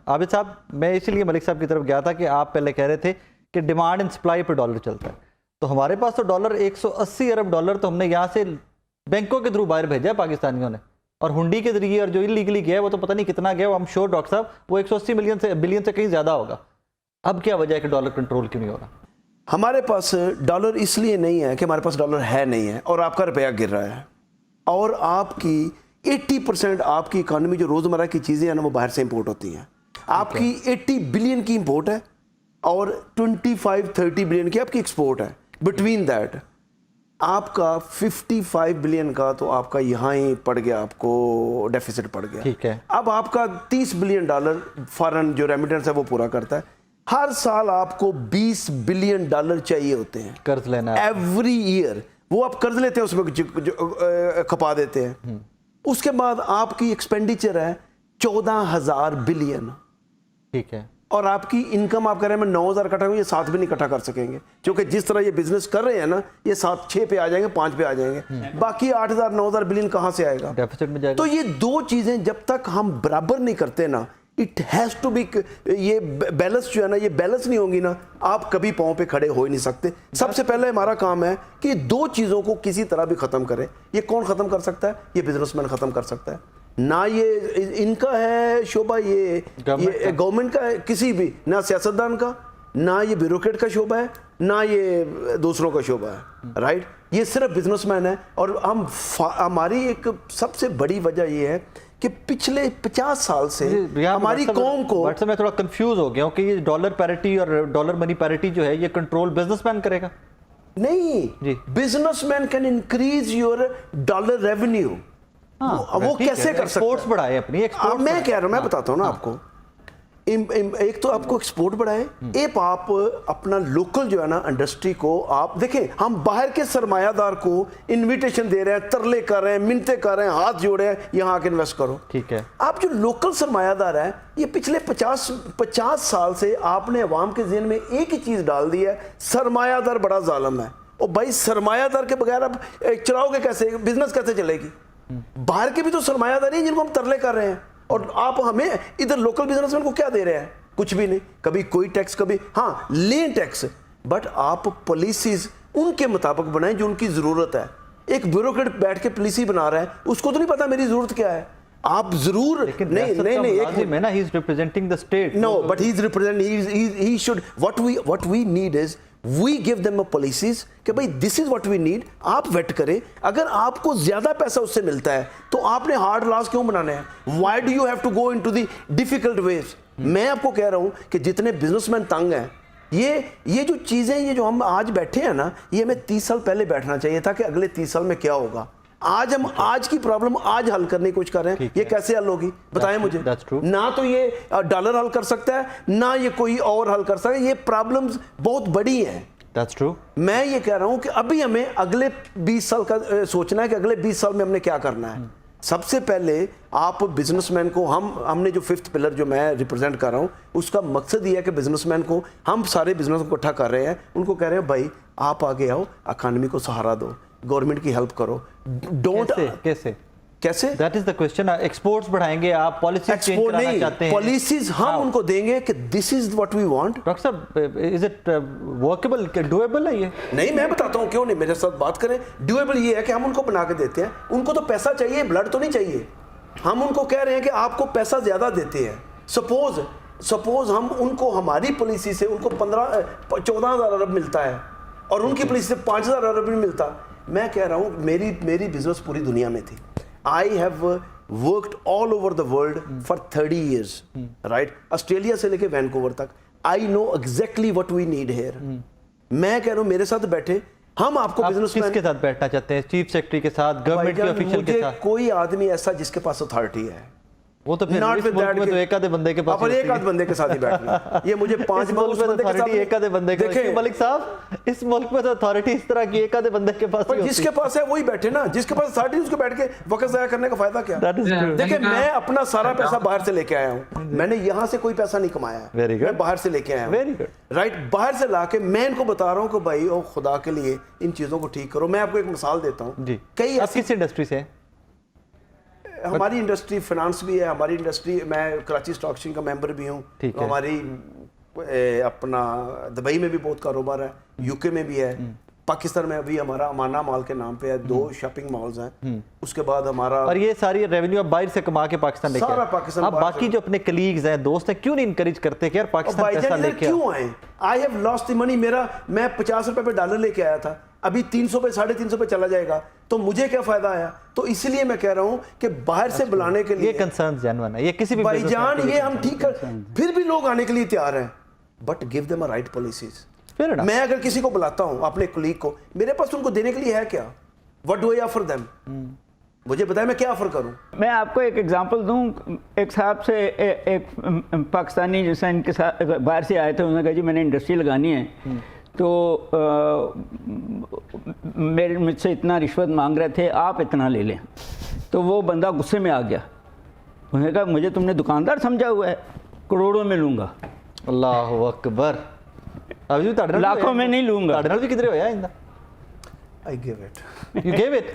आबिद साहब, मैं इसीलिए मलिक साहब की तरफ गया था कि आप पहले कह रहे थे कि डिमांड एंड सप्लाई पर डॉलर चलता है, तो हमारे पास तो डॉलर 180 अरब डॉलर तो हमने यहाँ से बैंकों के थ्रू बाहर भेजा है पाकिस्तानियों ने, और हुंडी के जरिए, और जो इलीगली गया है वो तो पता नहीं कितना गया, हम श्योर डॉक्टर साहब वो 180 बिलियन से कहीं ज़्यादा होगा। अब क्या वजह है कि डॉलर कंट्रोल क्यों नहीं हो रहा? हमारे पास डॉलर इसलिए नहीं है कि हमारे पास डॉलर है नहीं है और आपका रुपया गिर रहा है, और आपकी 80% आपकी इकोनॉमी जो रोज़मर्रा की चीज़ें हैं ना वो बाहर से इंपोर्ट होती हैं। आपकी 80 बिलियन की इंपोर्ट है और 25-30 बिलियन की आपकी एक्सपोर्ट है। बिटवीन दैट आपका 55 बिलियन का तो आपका यहाँ ही पड़ गया, आपको डेफिसिट पड़ गया। ठीक है। अब आपका 30 बिलियन डॉलर फॉरेन जो रेमिटेंस है वो पूरा करता है। हर साल आपको 20 बिलियन डॉलर चाहिए होते हैं कर्ज लेना एवरी ईयर। वो आप कर्ज लेते हैं, उसमें खपा देते हैं। उसके बाद आपकी एक्सपेंडिचर है 14,000 बिलियन। ठीक है। और आपकी इनकम आप कह रहे हैं मैं 9,000 इकट्ठा करूँ, ये 7 भी नहीं इकट्ठा कर सकेंगे, क्योंकि जिस तरह ये बिजनेस कर रहे हैं ना, ये 7-6 पे आ जाएंगे, 5 पे आ जाएंगे, बाकी 8,000-9,000 बिलियन कहाँ से आएगा? डेफिसिट में जाएगा। तो ये दो चीजें जब तक हम बराबर नहीं करते ना, इट हैज टू बी, ये बैलेंस जो है ना, ये बैलेंस नहीं होंगी ना, आप कभी पांव पे खड़े हो ही नहीं सकते। सबसे पहले हमारा काम है कि दो चीजों को किसी तरह भी खत्म करें। ये कौन खत्म कर सकता है? ये बिजनेसमैन खत्म कर सकता है। ना ये इनका है शोभा, ये गवर्नमेंट का है, किसी भी, ना सियासतदान का, ना ये ब्यूरोक्रेट का शोभा है, ना ये दूसरों का शोभा है, राइट? ये सिर्फ बिजनेसमैन है। और हमारी एक सबसे बड़ी वजह ये है कि पिछले 50 साल से हमारी कौम को, मैं थोड़ा कंफ्यूज हो गया हूं कि ये डॉलर पैरिटी और डॉलर मनी पैरिटी जो है ये कंट्रोल बिजनेसमैन करेगा? नहीं, businessman can increase your dollar revenue. वो कैसे कर सकते हैं? बढ़ाए अपनी एक्सपोर्ट। मैं कह रहा हूं, मैं बताता हूं ना आपको। एक तो आपको एक्सपोर्ट बढ़ाए, एक आप अपना लोकल जो है ना इंडस्ट्री को आप देखें। हम बाहर के सरमायादार को इनविटेशन दे रहे हैं, तरले कर रहे हैं, मिन्नतें कर रहे हैं, हाथ जोड़े हैं, यहाँ आके इन्वेस्ट करो। ठीक है। आप जो लोकल सरमायादार है, ये पिछले 50 साल से आपने अवाम के ज़हन में एक ही चीज़ डाल दी है, सरमायादार बड़ा जालिम है। और भाई सरमायादार के बगैर आप चलाओगे कैसे? बिजनेस कैसे चलेगी? बाहर के भी तो सरमायादार हैं जिनको हम तरले कर रहे हैं, और आप हमें इधर लोकल बिजनेसमैन को क्या दे रहे हैं? कुछ भी नहीं। कभी कोई टैक्स, कभी हाँ लेन टैक्स, बट आप पॉलिसीज उनके मुताबिक बनाएं जो उनकी जरूरत है। एक ब्यूरोक्रेट बैठ के पॉलिसी बना रहा है, उसको तो नहीं पता मेरी जरूरत क्या है। आप जरूर नहीं एक में ना, he is representing the state. No, but he is representing, he should, what we need is we give them a policies कि भाई this is what we need, आप वेट करें। अगर आपको ज्यादा पैसा उससे मिलता है तो आपने हार्ड लॉस क्यों बनाने हैं? Why do you have to go into the difficult ways? मैं आपको कह रहा हूं कि जितने बिजनेसमैन तंग हैं, ये जो चीजें, ये जो हम आज बैठे हैं ना, ये हमें 30 साल पहले बैठना चाहिए था कि अगले 30 साल में क्या होगा। आज हम आज की प्रॉब्लम आज हल करने की कोशिश कर रहे हैं, ये कैसे हल होगी बताएं मुझे। ना तो ये डॉलर हल कर सकता है, ना ये कोई और हल कर सकता है। ये प्रॉब्लम्स बहुत बड़ी हैं। That's true. मैं ये कह रहा हूं कि अभी हमें अगले 20 साल का सोचना है कि अगले 20 साल में हमने क्या करना है। सबसे पहले आप बिजनेसमैन को, हमने जो 5th पिलर जो मैं रिप्रेजेंट कर रहा हूं, उसका मकसद ये है कि बिजनेसमैन को, हम सारे बिजनेस को इकट्ठा कर रहे हैं, उनको कह रहे हैं भाई आप आगे आओ, इकोनॉमी को सहारा दो, गवर्नमेंट की हेल्प करो। डोंट कैसे that is the question. Exports बढ़ाएंगे आप, पॉलिसी चेंज कराना चाहते हैं, पॉलिसीज हम उनको देंगे कि this is what we want. Doctor साहब, इज इट वर्केबल, डूएबल है ये? नहीं, मैं बताता हूं क्यों नहीं, मेरे साथ बात करें। डूएबल ये है कि हम उनको बना के देते हैं, उनको तो पैसा चाहिए, ब्लड तो नहीं चाहिए। हम उनको कह रहे हैं कि आपको पैसा ज्यादा देते हैं। सपोज हम उनको, हमारी पॉलिसी से उनको 14,000 अरब मिलता है और उनकी पॉलिसी से 5,000 अरब नहीं मिलता। मैं कह रहा हूं मेरी बिजनेस पूरी दुनिया में थी। I have worked all over the world for 30 years, right? Australia से लेके वैनकूवर तक। I know exactly what we need here. मैं कह रहा हूं मेरे साथ बैठे, हम आपको बिजनेस किसके साथ बैठना चाहते हैं? चीफ सेक्रेटरी के साथ, गवर्नमेंट के ऑफिशियल के साथ? कोई आदमी ऐसा जिसके पास अथॉरिटी है, वो तो फिर इस मुल्क में तो एक आधे बंदे के पास, एक आध बंदे के साथ ही बैठना। ये मुझे 5 मुल्क में अथॉरिटी एक आधे बंदे के पास। मलिक साहब, इस मुल्क में तो अथॉरिटी इस तरह की एक आधे बंदे के पास, जिसके पास है वही बैठे ना, जिसके पास अथॉरिटी उसको बैठ के वक्त जाया करने का फायदा क्या? देखिए, मैं अपना सारा पैसा बाहर से लेके आया हूँ, मैंने यहाँ से कोई पैसा नहीं कमाया, मैं बाहर से लेके आया हूँ। Very good, right? बाहर से लाके मैं इनको बता रहा हूँ कि भाई ओ खुदा के लिए इन चीजों को ठीक करो। मैं आपको एक मिसाल देता हूँ। कई किस इंडस्ट्री से? हमारी इंडस्ट्री फाइनेंस भी है, हमारी इंडस्ट्री, मैं कराची स्टॉक एक्सचेंज का मेंबर भी हूँ, ठीक है। हमारी अपना दुबई में भी बहुत कारोबार है, यूके में भी है, पाकिस्तान में अभी हमारा अमाना मॉल के नाम पे है, 2 शॉपिंग मॉल्स हैं, उसके बाद हमारा और ये सारी रेवेन्यू आप बाहर से कमा के पाकिस्तान लेके सारा आए। पाकिस्तान आप बाहर बाकी से- जो अपने कलीग्स हैं, दोस्त हैं, क्यों नहीं इनकरेज करते कि यार पाकिस्तान पैसा भाईजान इधर लेके आओ? क्यों आए? I have lost the money. मैं 50 रुपए पे डॉलर लेके आया था, अभी 300 पे 350 पे चला जाएगा, तो मुझे क्या फायदा आया? तो इसलिए मैं कह रहा हूं कि बाहर से बुलाने के ये लिए कंसर्न जेन्युइन है, ये किसी भी भाईजान businessman के ये लिए हम ठीक कर, फिर भी लोग आने के लिए तैयार हैं, but give them a right policies. Fair enough. मैं अगर किसी को बुलाता हूं, अपने कुलीग को, मेरे पास उनको देने के लिए है क्या? What do I offer them? मुझे बताएं मैं क्या ऑफर करूं? मैं आपको एक एग्जांपल दूं। एक साहब से एक पाकिस्तानी जैसा इनके साथ बाहर से आए थे, उन्होंने कहा जी मैंने इंडस्ट्री लगानी है, तो मेरे मुझसे इतना रिश्वत मांग रहे थे, आप इतना ले लें। तो वो बंदा गुस्से में आ गया, उन्होंने कहा मुझे तुमने दुकानदार समझा हुआ है, करोड़ों में लूँगा। अल्लाह अकबर। अभी भी ਤੁਹਾਡੇ ਨਾਲ लाखों में नहीं लूँगा। ਤੁਹਾਡੇ ਨਾਲ ਵੀ ਕਿਧਰੇ ਹੋਇਆ ਇੰਦਾ? I give it. You gave it?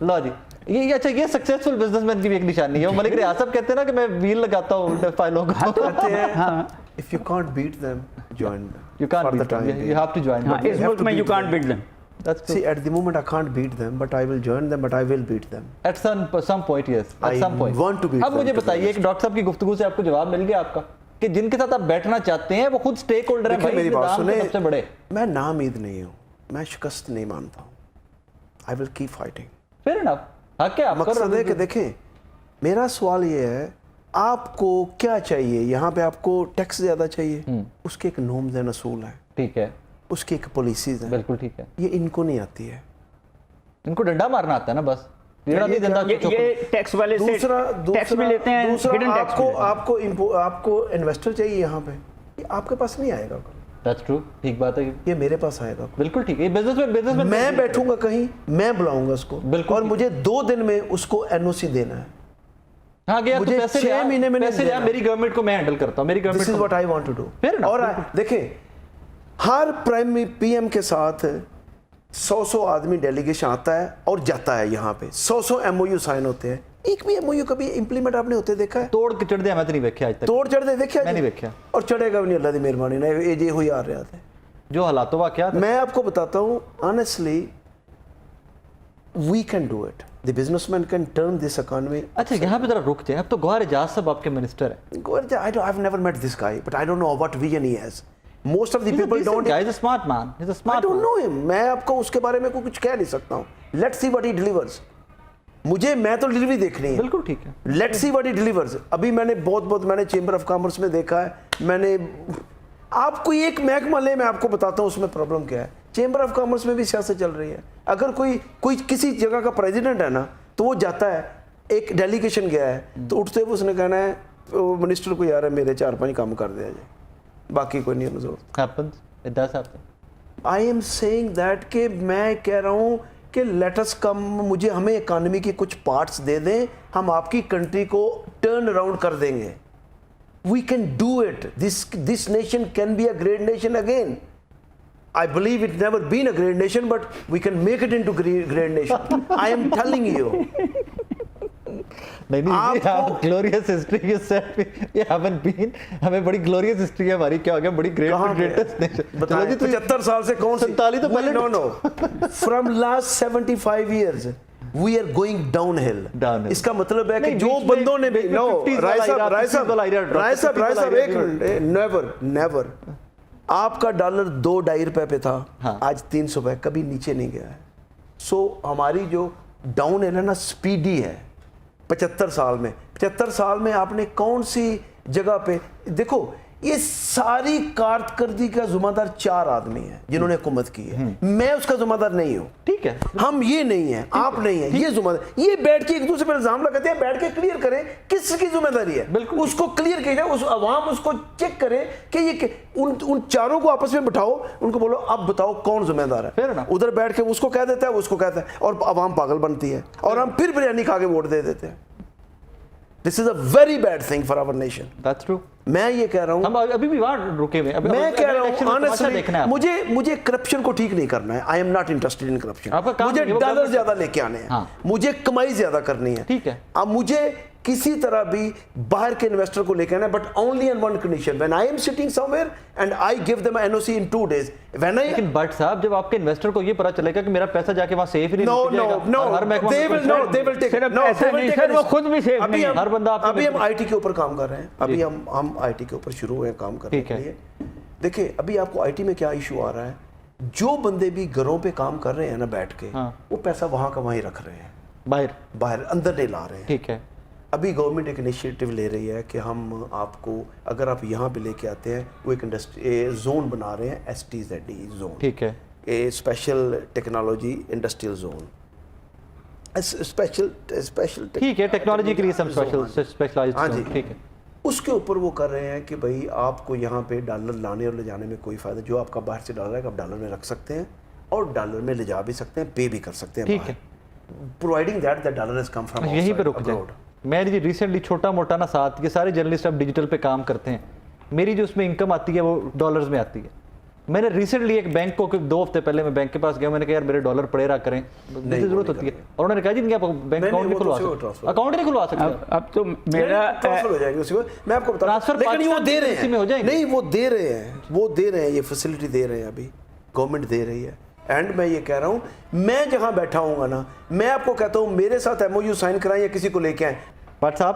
लो जी, ये अच्छा, ये सक्सेसफुल बिजनेसमैन की भी एक निशानी है। वो मलिक रियाज साहब कहते हैं ना कि मैं व्हील लगाता हूँ फाइलों को। कहते हैं हाँ if you can't beat them join You can't beat them. You have to join हाँ, them. इस have मुल्क to में you beat can't them. Beat them. That's true. See, at the moment I can't beat them, but I will join them, but I will beat them. At some point, yes. At I some point. want to beat अब them, मुझे to be बताइए, एक doctor साहब की गुफ्तगू से आपको जवाब मिल गया आपका कि जिनके साथ आप बैठना चाहते हैं वो खुद स्टेक होल्डर है देखिए भाई, मेरी बात निजाम के सुने, सबसे बड़े। मैं नाउम्मीद नहीं हूँ, मैं शिकस्त नहीं मानता हूँ। I will keep fighting. Fair enough. हक है, आप कर मकसद रहे है कि देखें, मेरा सवाल ये है, आपको क्या चाहिए? यहाँ पे आपको टैक्स ज्यादा चाहिए, उसके एक नॉर्म्स एंड असूल है, ठीक है, उसकी एक पॉलिसीज है, बिल्कुल ठीक है। ये इनको नहीं आती है। इनको डंडा मारना आता है ना, बस डंडा नहीं देता। ये टैक्स वाले से टैक्स भी लेते हैं, हिडन टैक्स भी लेते हैं। आपको इन्वेस्टर चाहिए यहाँ पे, ये आपके पास नहीं आएगा, That's true. ठीक बात है। ये मेरे पास आएगा। बिल्कुल ठीक है। बिजनेस में मैं बैठूंगा कहीं, मैं बुलाऊंगा उसको, बिल्कुल और ठीक। मुझे 2 दिन में उसको एनओसी देना है। हाँ गया, मुझे पैसे 6 महीने में नहीं पैसे लिया, देना। मेरी गवर्नमेंट को मैं हैंडल करता हूँ, मेरी this is government what I want to do. Fair enough, और देखिए, हर प्राइम पीएम के साथ 100 आदमी डेलीगेशन आता है और जाता है। यहाँ पे 100 एमओयू साइन होते हैं, एक भी एमओयू कभी इंप्लीमेंट आपने होते देखा है? तोड़ के चढ़ दिया मैं तो नहीं देखा आज तक। तोड़ चढ़ दे देखा मैं नहीं देखा। और चढ़ेगा भी नहीं, अल्लाह की मेहरबानी ना, ये हुई आ रहा था। जो हालातों का क्या था। मैं आपको बताता हूँ honestly, we can do it, the businessman can turn this economy. अच्छा यहाँ पे जरा रुक जाए, अब तो गौहर एजाज साहब आपके मिनिस्टर है। I've never met this guy, but I don't know what vision he has. Most of the people don't. He's a smart man. He's a I smart don't man. know him. मैं आपको उसके बारे में कुछ कह नहीं सकता हूँ। Let's see what he delivers. मैं तो डिलीवरी देखनी है। बिल्कुल ठीक है। Let's see what he delivers. अभी मैंने मैंने चेंबर ऑफ कॉमर्स में देखा है, मैंने आपको एक महकमा ले, मैं आपको बताता हूँ उसमें प्रॉब्लम क्या है। चेंबर ऑफ कॉमर्स में भी सियासत चल रही है। अगर कोई किसी जगह का प्रेसिडेंट है ना, तो वो जाता है, एक डेलीगेशन गया है, तो उठते हुए उसने कहना है मिनिस्टर को, यार मेरे 4-5 काम कर दिया जाए, बाकी कोई नहीं जरूरत। Happens. It does happen. I am saying that कि मैं कह रहा हूँ कि लेट अस कम, हमें इकोनॉमी के कुछ पार्ट्स दे दें, हम आपकी कंट्री को टर्न अराउंड कर देंगे। We can do it. This nation can be a great nation again. I believe it never been a great nation, but we can make it into great nation. I am telling you. नहीं आपको- glorious history you said ये haven't been, हमें बड़ी glorious history है हमारी, क्या हो गया, बड़ी ग्रेटेस्ट नेशन। बताएं, 75 साल से कौन सी? 47 तो पहले no from last 75 years we are going downhill. इसका मतलब है कि नहीं, जो बीच में- बंदों ने भी बीच में नो 50s वाला राय साहब era, एक मिनट, नेवर आपका डॉलर 2-2.5 रुपए पे था, हाँ। आज 300 पे, कभी नीचे नहीं गया है। सो हमारी जो डाउन है ना, स्पीडी है। 75 साल में आपने कौन सी जगह पे देखो, ये सारी कारकर्दगी का जिम्मेदार 4 आदमी हैं जिन्होंने हुकूमत की है। मैं उसका जिम्मेदार नहीं हूँ। ठीक है। हम ये नहीं है, आप नहीं है, ये जिम्मेदार। ये बैठ के एक दूसरे पर इल्जाम लगाते हैं, बैठ के क्लियर करें किसकी जिम्मेदारी है। बिल्कुल। उसको क्लियर किया जाए, उस अवाम उसको चेक करे कि ये उन चारों को आपस में बिठाओ, उनको बोलो अब बताओ कौन जिम्मेदार Fair है। enough. उधर बैठ के उसको कह देता है, उसको कहता है, और अवाम पागल बनती है, और हम फिर बिरयानी खा के वोट दे देते हैं। This is a very bad thing for our nation. That's true. मैं ये कह रहा हूँ, हम अभी भी वहां रुके हुए हैं। मैं कह रहा हूँ देखना ऑनेस्टली, है मुझे करप्शन को ठीक नहीं करना है। I am not interested in corruption. आपका काम मुझे नहीं है, वो डॉलर करना ज्यादा लेके आने हैं। हाँ। मुझे कमाई ज्यादा करनी है। ठीक है। अब मुझे किसी तरह भी बाहर के इन्वेस्टर को लेके आना है, but only on one condition, when I am sitting somewhere and I give them NOC in 2 days, when I लेकिन बट साहब, जब आपके इन्वेस्टर को ये पता चलेगा कि मेरा पैसा जाके वहां सेफ ही नहीं No, निकल no, जाएगा, no. और हर महकमा They में will, no, they will take. सिर्फ No, ऐसा they will नहीं take सर, a वो risk. खुद भी safe अभी नहीं हम- है। हर बंदा आपके अभी हम बिजनेस- आईटी के ऊपर काम कर रहे हैं। अभी हम आईटी के ऊपर शुरू हुए हैं काम करने ठीक के है। लिए। देखिए, अभी आपको आईटी में क्या इशू आ रहा है, जो बंदे भी घरों पे काम कर रहे हैं ना बैठ के, हाँ। वो पैसा वहां का वहीं रख रहे हैं, बाहर अंदर नहीं ला रहे हैं। ठीक है। अभी गवर्नमेंट एक इनिशिएटिव ले रही है कि हम आपको, अगर आप यहाँ पे लेके आते हैं, वो एक इंडस्ट्री जोन बना रहे हैं, STZD जोन, ठीक है। A special technology industrial zone, special ठीक है, टेक्नोलॉजी के लिए सब स्पेशलाइज्ड हाँ जी। ठीक है। उसके ऊपर वो कर रहे हैं कि भाई आपको यहाँ पे डॉलर लाने और ले जाने में कोई फायदा, जो आपका बाहर से डॉलर है आप डॉलर में रख सकते हैं और डॉलर में ले जा भी सकते हैं, पे भी कर सकते हैं। ठीक है। Providing that the dollar has come from यहीं पे रुक जाए। मैं जी रिसेंटली छोटा मोटा ना साथ, ये सारे जर्नलिस्ट अब डिजिटल पे काम करते हैं, मेरी जो उसमें इनकम आती है वो डॉलर्स में आती है। मैंने रिसेंटली एक बैंक को 2 हफ्ते पहले मैं बैंक के पास गया, मैंने कहा यार मेरे डॉलर पड़े रहा करें, मुझे जरूरत होती है, और उन्होंने कहा जी नहीं आप बैंक अकाउंट नहीं खुलवा सकते, अकाउंट नहीं खुलवा सकते। अब तो मेरा ट्रांसफर हो जाएगी उसी में, मैं आपको बता ट्रांसफर लेकिन वो दे रहे पाकिस्तान में हो हैं, जाएंगे। नहीं वो दे रहे हैं, ये फैसिलिटी दे रहे हैं, अभी गवर्नमेंट दे रही है। एंड मैं ये कह रहा हूँ, मैं जहाँ बैठा हूँगा ना, मैं आपको कहता हूँ मेरे साथ MOU साइन कराएं या किसी को लेके आए। बट साहब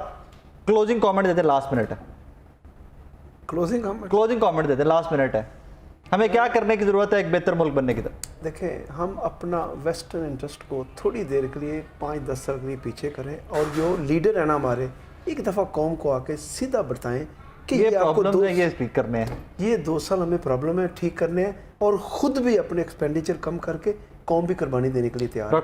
क्लोजिंग कमेंट देते, लास्ट मिनट है, क्लोजिंग कमेंट देते, लास्ट मिनट है, हमें क्या करने की जरूरत है एक बेहतर मुल्क बनने की तरफ? देखें, हम अपना वेस्टर्न इंटरेस्ट को थोड़ी देर के लिए 5-10 साल के लिए पीछे करें, और जो लीडर है ना हमारे, एक दफ़ा कौम को आके सीधा बताएं कि ये आपको प्रॉब्लम है, ये ठीक करने हैं, ये 2 साल हमें प्रॉब्लम है, ठीक करने हैं, और खुद भी अपने एक्सपेंडिचर कम करके कौम भी कुर्बानी देने के लिए तैयार है।